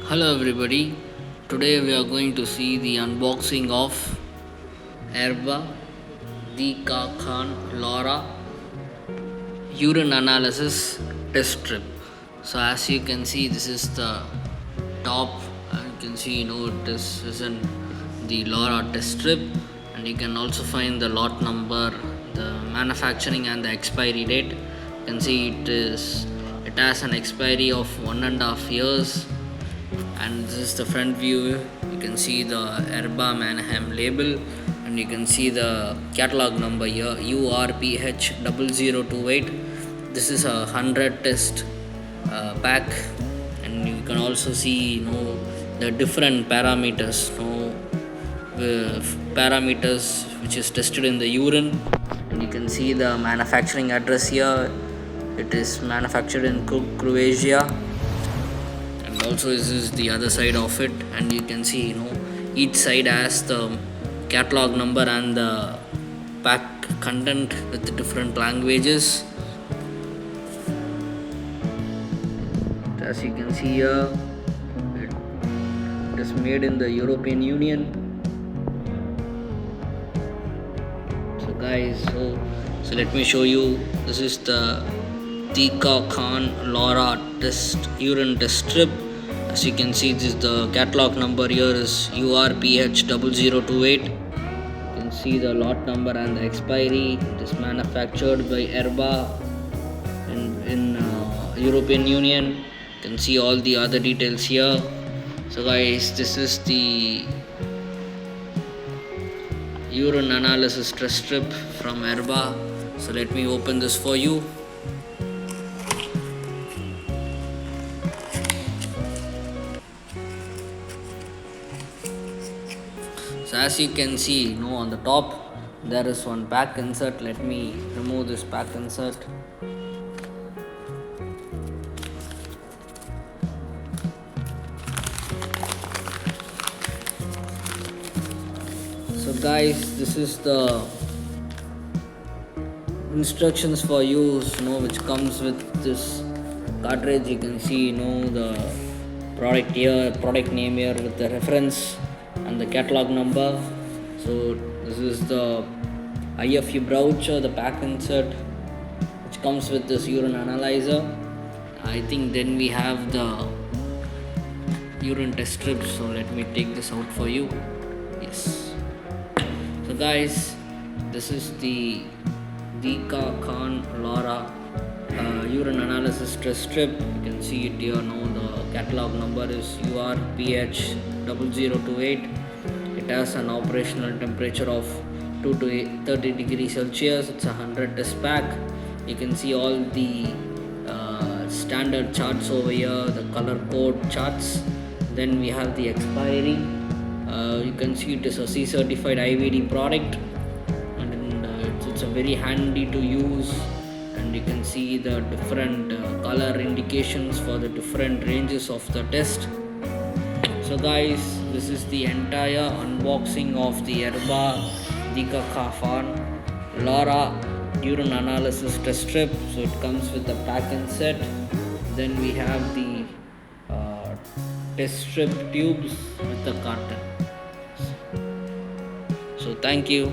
Hello everybody, today we are going to see the unboxing of Erba DekaPHAN LAURA urine analysis test strip. So as you can see, this is the top, and you can see this isn't the LAURA test strip, and you can also find the lot number, the manufacturing and the expiry date. You can see it has an expiry of 1.5 years. And this is the front view. You can see the Erba Mannheim label, and you can see the catalog number here, URPH 0028. This is a 100 test pack, and you can also see the different parameters, parameters which is tested in the urine. And you can see the manufacturing address here. It is manufactured in Croatia. Also, this is the other side of it, and you can see each side has the catalog number and the pack content with the different languages. As you can see here, it is made in the European Union. So guys, so let me show you. This is the DekaPHAN LAURA urine test strip. As you can see, this is the catalog number here is URPH 0028. You can see the lot number and the expiry. It is manufactured by Erba in European Union. You can see all the other details here. So guys, this is the urine analysis test strip from Erba. So let me open this for you. So as you can see, on the top there is one pack insert. Let me remove this pack insert. So guys, this is the instructions for use, which comes with this cartridge. You can see, the product here, product name here with the reference and the catalog number. So this is the IFU brochure, the pack insert, which comes with this urine analyzer. I think then we have the urine test strip. So let me take this out for you. Yes. So guys, this is the DekaPHAN LAURA urine analysis test strip. You can see it here now. The catalog number is URPH 0028. It has an operational temperature of 2 to 30 degrees Celsius. It's a 100 test pack. You can see all the standard charts over here, the color code charts. Then we have the expiry. You can see it is a C certified IVD product, and it's a very handy to use. And you can see the different color indications for the different ranges of the test. So guys, this is the entire unboxing of the Erba DekaPHAN LAURA urine analysis test strip. So it comes with the pack insert. Then we have the test strip tubes with the carton. So thank you.